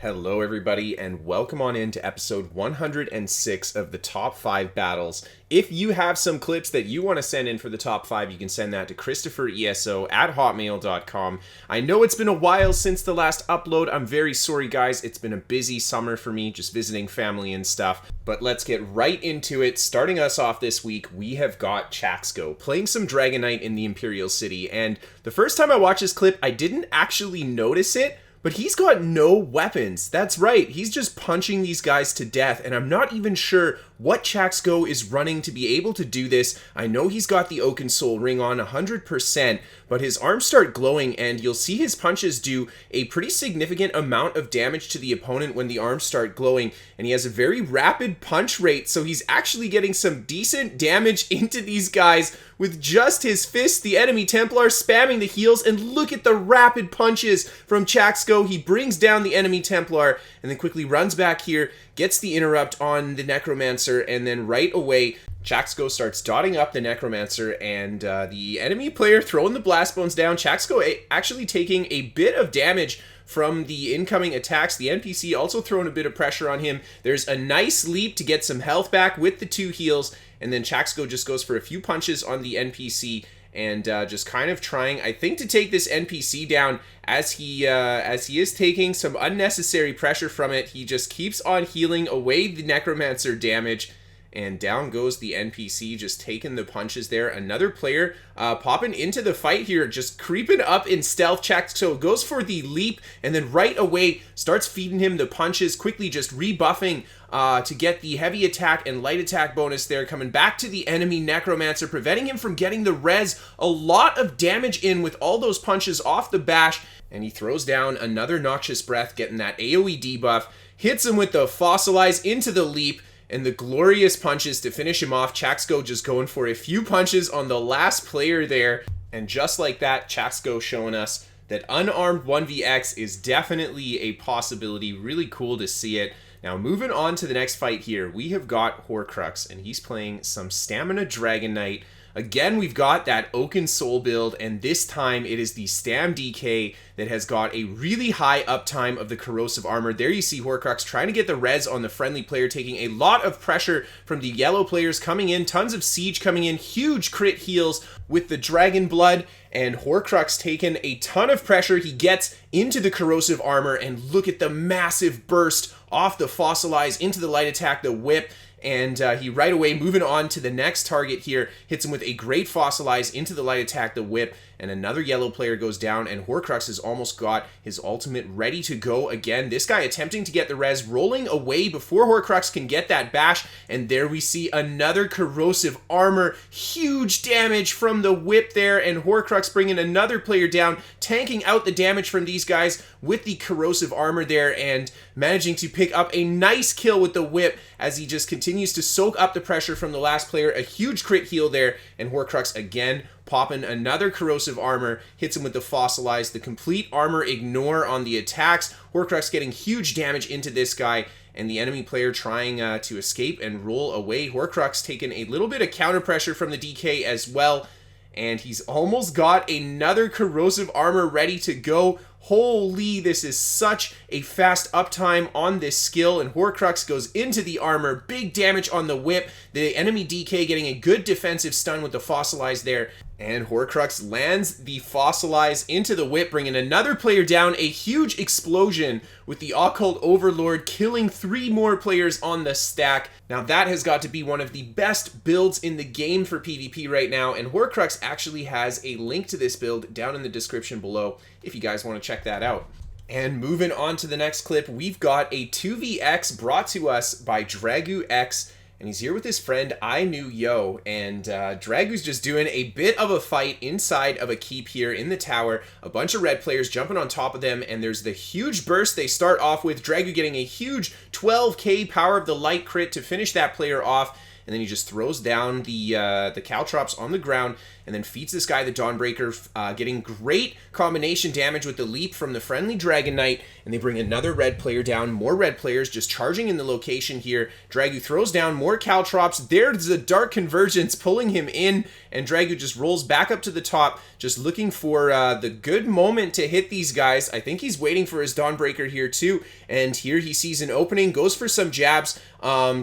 Hello everybody and welcome on into episode 106 of the top 5 battles. If you have some clips that you want to send in for the top 5, you can send that to kristofer@hotmail.com. I know it's been a while since the last upload. I'm very sorry guys, it's been a busy summer for me, just visiting family and stuff. But let's get right into it. Starting us off this week, we have got CHAXGO playing some Dragonknight in the Imperial City. And the first time I watched this clip, I didn't actually notice it, but he's got no weapons. That's right, he's just punching these guys to death, and I'm not even sure what CHAXGO is running to be able to do this. I know he's got the Oaken Soul ring on 100%, but his arms start glowing, and you'll see his punches do a pretty significant amount of damage to the opponent when the arms start glowing, and he has a very rapid punch rate, so he's actually getting some decent damage into these guys with just his fists. The enemy Templar spamming the heals, and look at the rapid punches from CHAXGO. He brings down the enemy Templar and then quickly runs back here, gets the interrupt on the Necromancer, and then right away CHAXGO starts dotting up the Necromancer, and the enemy player throwing the blast bones down. CHAXGO actually taking a bit of damage from the incoming attacks. The NPC also throwing a bit of pressure on him. There's a nice leap to get some health back with the 2 heals, and then CHAXGO just goes for a few punches on the NPC and just kind of trying, I think, to take this NPC down as he is taking some unnecessary pressure from it. He just keeps on healing away the Necromancer damage, and down goes the NPC, just taking the punches there. Another player popping into the fight here, just creeping up in stealth. CHAXGO goes for the leap, and then right away starts feeding him the punches, quickly just rebuffing to get the heavy attack and light attack bonus there, coming back to the enemy Necromancer, preventing him from getting the res. A lot of damage in with all those punches off the bash, and he throws down another Noxious Breath, getting that AoE debuff, hits him with the Fossilize into the leap, and the glorious punches to finish him off. CHAXGO just going for a few punches on the last player there, and just like that, CHAXGO showing us that unarmed 1vx is definitely a possibility. Really cool to see it. Now moving on to the next fight here, we have got Hoarcrux, and he's playing some Stamina Dragonknight. Again, we've got that Oaken Soul build, and this time it is the Stam DK that has got a really high uptime of the Corrosive Armor. There you see Hoarcrux trying to get the res on the friendly player, taking a lot of pressure from the yellow players coming in, tons of siege coming in, huge crit heals with the Dragon Blood, and Hoarcrux taking a ton of pressure. He gets into the Corrosive Armor, and look at the massive burst off the Fossilize into the light attack, the whip, and he right away moving on to the next target here, hits him with a great Fossilize into the light attack, the whip, and another yellow player goes down, and Hoarcrux has almost got his ultimate ready to go again. This guy attempting to get the res, rolling away before Hoarcrux can get that bash, and there we see another Corrosive Armor. Huge damage from the whip there, and Hoarcrux bringing another player down, tanking out the damage from these guys with the Corrosive Armor there, and managing to pick up a nice kill with the whip as he just continues to soak up the pressure from the last player. A huge crit heal there, and Hoarcrux again popping another Corrosive Armor, hits him with the Fossilize, the complete armor ignore on the attacks. Hoarcrux getting huge damage into this guy, and the enemy player trying to escape and roll away. Hoarcrux taking a little bit of counter pressure from the DK as well, and he's almost got another Corrosive Armor ready to go. Holy, this is such a fast uptime on this skill, and Hoarcrux goes into the armor, big damage on the whip, the enemy DK getting a good defensive stun with the Fossilize there, and Hoarcrux lands the Fossilize into the whip, bringing another player down. A huge explosion with the Occult Overlord killing 3 more players on the stack. Now that has got to be one of the best builds in the game for PvP right now, and Hoarcrux actually has a link to this build down in the description below if you guys want to check that out. And moving on to the next clip, we've got a 2vx brought to us by DragooX, and he's here with his friend I Knew Yo, and Dragoo's just doing a bit of a fight inside of a keep here in the tower. A bunch of red players jumping on top of them, and there's the huge burst they start off with. Dragoo getting a huge 12k Power of the Light crit to finish that player off, and then he just throws down the Caltrops on the ground, and then feeds this guy the Dawnbreaker, getting great combination damage with the leap from the friendly Dragonknight, and they bring another red player down, more red players just charging in the location here. Dragoo throws down more Caltrops, there's the Dark Convergence pulling him in, and Dragoo just rolls back up to the top, just looking for the good moment to hit these guys. I think he's waiting for his Dawnbreaker here too, and here he sees an opening, goes for some jabs,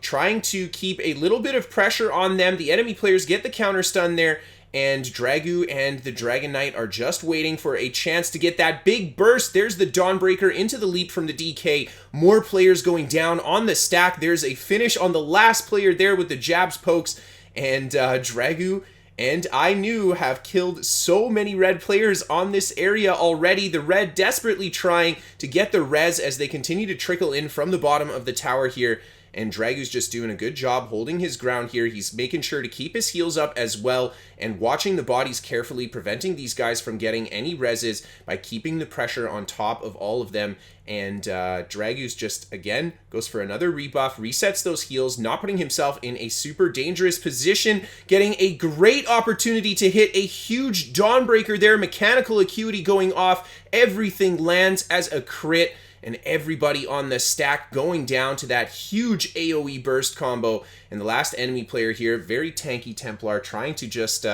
trying to keep a little bit of pressure on them. The enemy players get the counter stun there, and Dragoo and the Dragonknight are just waiting for a chance to get that big burst. There's the Dawnbreaker into the leap from the DK. More players going down on the stack. There's a finish on the last player there with the jabs pokes, and Dragoo and I knew have killed so many red players on this area already. The red desperately trying to get the res as they continue to trickle in from the bottom of the tower here. And Dragoo's just doing a good job holding his ground here. He's making sure to keep his heals up as well and watching the bodies carefully, preventing these guys from getting any reses by keeping the pressure on top of all of them. And Dragoo's just, again, goes for another rebuff, resets those heals, not putting himself in a super dangerous position, getting a great opportunity to hit a huge Dawnbreaker there, mechanical acuity going off, everything lands as a crit, and everybody on the stack going down to that huge AoE burst combo. And the last enemy player here, very tanky Templar, trying to just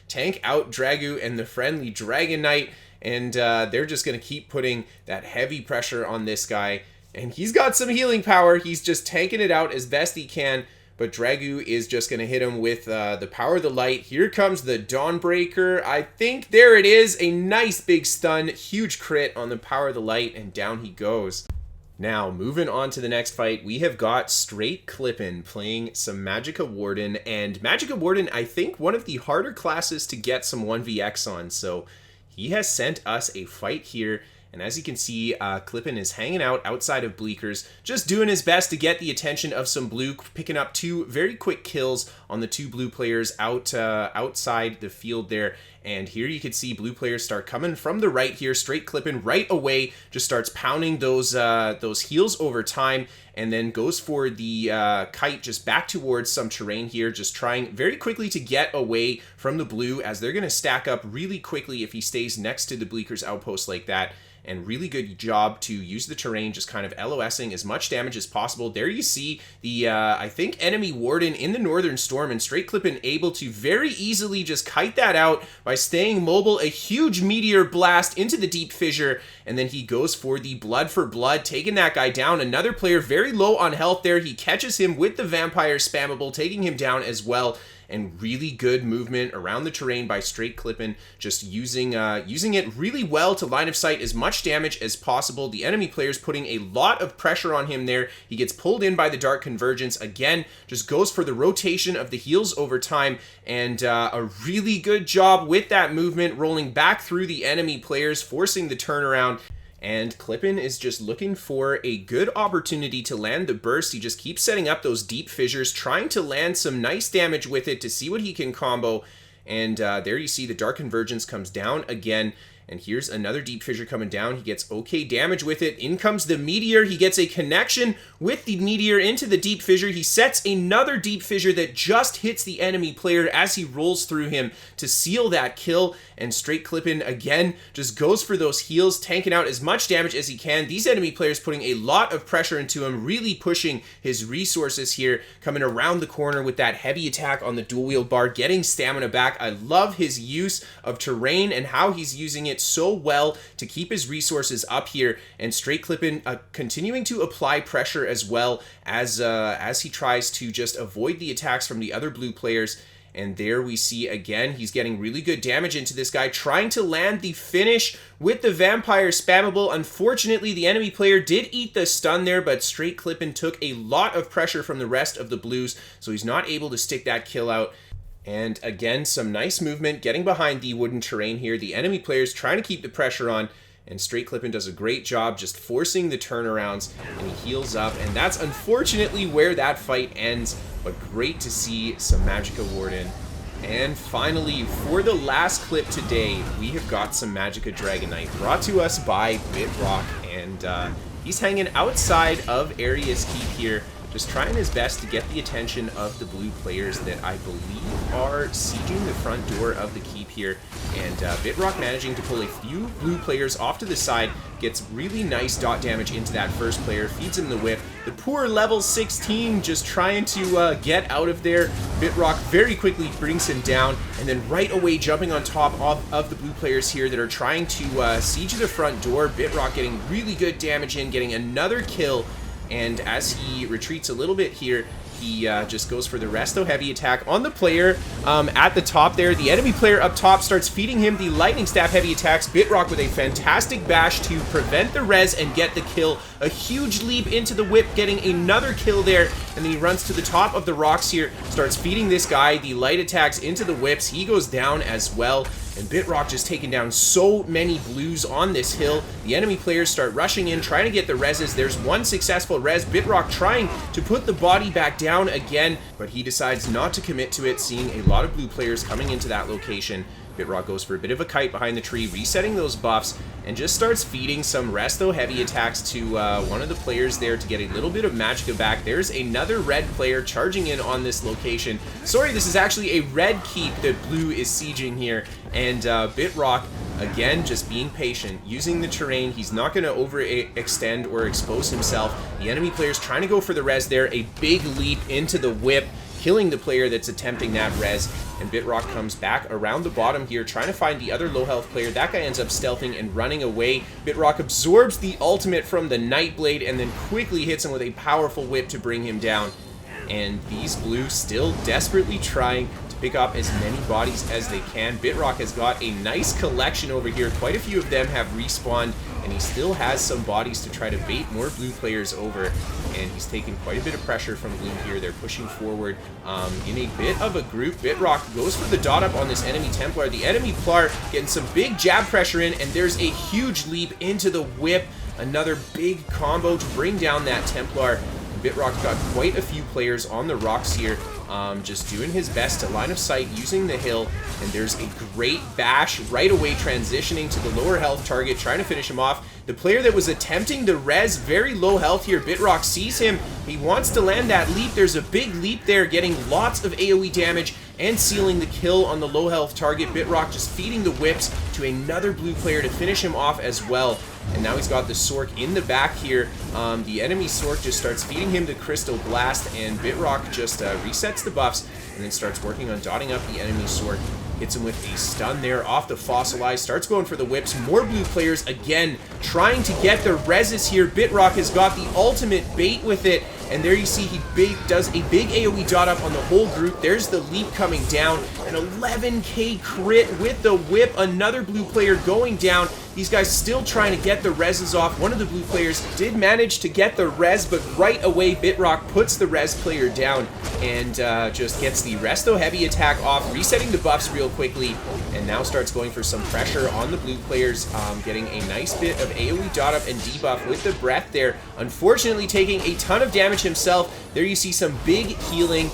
tank out Dragoo and the friendly Dragonknight. And they're just going to keep putting that heavy pressure on this guy. And he's got some healing power. He's just tanking it out as best he can. But Dragoo is just going to hit him with the power of the light. Here comes the Dawnbreaker. I think there it is. A nice big stun. Huge crit on the power of the light. And down he goes. Now, moving on to the next fight, we have got Str8 Clippin playing some Magicka Warden. And Magicka Warden, I think, one of the harder classes to get some 1vx on. So he has sent us a fight here. And as you can see, Clippin is hanging out outside of Bleakers, just doing his best to get the attention of some blue, picking up two very quick kills on the two blue players outside the field there. And here you can see blue players start coming from the right here. Str8 Clippin right away just starts pounding those heals over time, and then goes for the kite just back towards some terrain here, just trying very quickly to get away from the blue as they're going to stack up really quickly if he stays next to the Bleakers outpost like that. And really good job to use the terrain, just kind of LOSing as much damage as possible. There you see the, I think, enemy Warden in the Northern Storm, and Str8 Clippin able to very easily just kite that out by staying mobile. A huge meteor blast into the deep fissure, and then he goes for the blood for blood, taking that guy down. Another player very low on health there. He catches him with the vampire spammable, taking him down as well. And really good movement around the terrain by Str8 Clippin, just using it really well to line of sight as much damage as possible. The enemy players putting a lot of pressure on him there. He gets pulled in by the Dark Convergence. Again, just goes for the rotation of the heals over time, and a really good job with that movement, rolling back through the enemy players, forcing the turnaround. And Clippin is just looking for a good opportunity to land the burst. He just keeps setting up those deep fissures, trying to land some nice damage with it to see what he can combo. And there you see the Dark Convergence comes down again. And here's another deep fissure coming down. He gets okay damage with it. In comes the meteor. He gets a connection with the meteor into the deep fissure. He sets another deep fissure that just hits the enemy player as he rolls through him to seal that kill. And Str8 Clippin again just goes for those heals, tanking out as much damage as he can. These enemy players putting a lot of pressure into him, really pushing his resources here, coming around the corner with that heavy attack on the dual wield bar, getting stamina back. I love his use of terrain and how he's using it so well to keep his resources up here. And Str8 Clippin continuing to apply pressure as well as he tries to just avoid the attacks from the other blue players. And there we see again, he's getting really good damage into this guy, trying to land the finish with the vampire spammable. Unfortunately, the enemy player did eat the stun there, but Str8 Clippin took a lot of pressure from the rest of the blues, so he's not able to stick that kill out. And again, some nice movement, getting behind the wooden terrain here. The enemy players trying to keep the pressure on, and Str8 Clippin does a great job just forcing the turnarounds, and he heals up. And that's unfortunately where that fight ends, but great to see some Magicka Warden. And finally, for the last clip today, we have got some Magicka Dragonknight, brought to us by Bitrock, and he's hanging outside of Aria's Keep here, just trying his best to get the attention of the blue players that I believe are sieging the front door of the keep here. And Bitrock managing to pull a few blue players off to the side, gets really nice dot damage into that first player, feeds him the whip. The poor level 16 just trying to get out of there. Bitrock very quickly brings him down, and then right away jumping on top of the blue players here that are trying to siege the front door. Bitrock getting really good damage in, getting another kill, and as he retreats a little bit here, he just goes for the resto heavy attack on the player at the top there. The enemy player up top starts feeding him the lightning staff heavy attacks. Bitrock with a fantastic bash to prevent the res and get the kill. A huge leap into the whip, getting another kill there, and then he runs to the top of the rocks here, starts feeding this guy the light attacks into the whips. He goes down as well, and Bitrock just taking down so many blues on this hill. The enemy players start rushing in, trying to get the reses. There's one successful res. Bitrock trying to put the body back down again, but he decides not to commit to it, seeing a lot of blue players coming into that location. Bitrock goes for a bit of a kite behind the tree, resetting those buffs, and just starts feeding some resto heavy attacks to one of the players there to get a little bit of magicka back. There's another red player charging in on this location. Sorry, this is actually a red keep that blue is sieging here, and Bitrock, again, just being patient, using the terrain. He's not going to overextend or expose himself. The enemy player's trying to go for the res there. A big leap into the whip, killing the player that's attempting that res, and Bitrock comes back around the bottom here, trying to find the other low health player. That guy ends up stealthing and running away. Bitrock absorbs the ultimate from the Nightblade and then quickly hits him with a powerful whip to bring him down. And these blue still desperately trying to pick up as many bodies as they can. Bitrock has got a nice collection over here. Quite a few of them have respawned, and he still has some bodies to try to bait more blue players over, and he's taking quite a bit of pressure from blue here. They're pushing forward in a bit of a group. Bitrock goes for the dot up on this enemy Templar. The enemy Plar getting some big jab pressure in, and there's a huge leap into the whip. Another big combo to bring down that Templar. Bitrock got quite a few players on the rocks here, just doing his best to line of sight using the hill, and there's a great bash right away transitioning to the lower health target, trying to finish him off. The player that was attempting to res, very low health here. Bitrock sees him. He wants to land that leap. There's a big leap there, getting lots of AoE damage and sealing the kill on the low health target. Bitrock just feeding the whips to another blue player to finish him off as well. And now he's got the Sork in the back here. The enemy Sork just starts feeding him the Crystal Blast, and Bitrock just resets the buffs and then starts working on dotting up the enemy Sork. Hits him with a stun there off the Fossilized, starts going for the whips. More blue players again trying to get the reses here. Bitrock has got the ultimate bait with it, and there you see he does a big AoE dot up on the whole group. There's the leap coming down, an 11k crit with the whip. Another blue player going down. These guys still trying to get the reses off. One of the blue players did manage to get the res, but right away Bitrock puts the res player down and just gets the resto heavy attack off, resetting the buffs real quickly, and now starts going for some pressure on the blue players, getting a nice bit of AoE dot up and debuff with the breath there. Unfortunately taking a ton of damage himself. There you see some big healing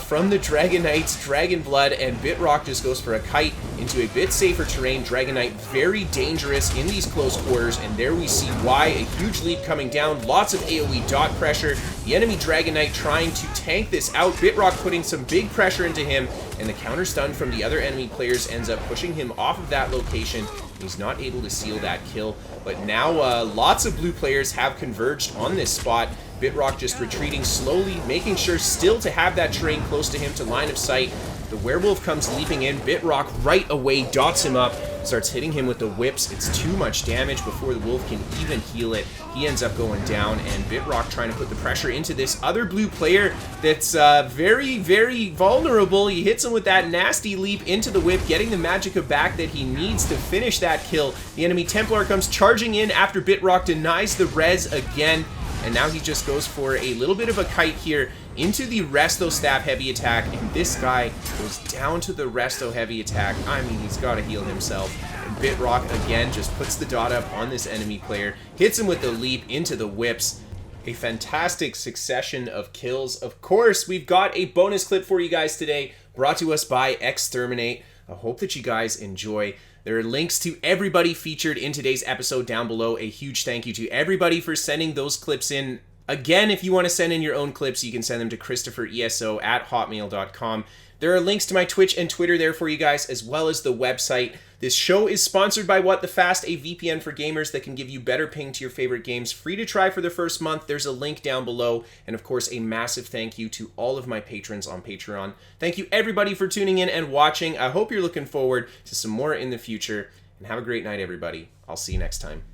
from the Dragonknight's Dragon Blood, and Bitrock just goes for a kite into a bit safer terrain. Dragonknight very dangerous in these close quarters, and there we see why. A huge leap coming down, lots of AoE dot pressure. The enemy Dragonknight trying to tank this out. Bitrock putting some big pressure into him, and the counter stun from the other enemy players ends up pushing him off of that location. He's not able to seal that kill, but now lots of blue players have converged on this spot. Bitrock just retreating slowly, making sure still to have that terrain close to him to line of sight. The werewolf comes leaping in. Bitrock right away dots him up, starts hitting him with the whips. It's too much damage before the wolf can even heal it. He ends up going down, and Bitrock trying to put the pressure into this other blue player that's very, very vulnerable. He hits him with that nasty leap into the whip, getting the magicka back that he needs to finish that kill. The enemy Templar comes charging in after Bitrock denies the res again, and now he just goes for a little bit of a kite here into the resto staff heavy attack, and this guy goes down to the resto heavy attack. I mean, he's got to heal himself. And Bitrock again just puts the dot up on this enemy player, hits him with the leap into the whips. A fantastic succession of kills. Of course, we've got a bonus clip for you guys today, brought to us by Exterminate. I hope that you guys enjoy. There are links to everybody featured in today's episode down below. A huge thank you to everybody for sending those clips in. Again, if you want to send in your own clips, you can send them to christophereso@hotmail.com. There are links to my Twitch and Twitter there for you guys, as well as the website. This show is sponsored by What the Fast, a VPN for gamers that can give you better ping to your favorite games. Free to try for the first month. There's a link down below. And of course, a massive thank you to all of my patrons on Patreon. Thank you everybody for tuning in and watching. I hope you're looking forward to some more in the future. And have a great night, everybody. I'll see you next time.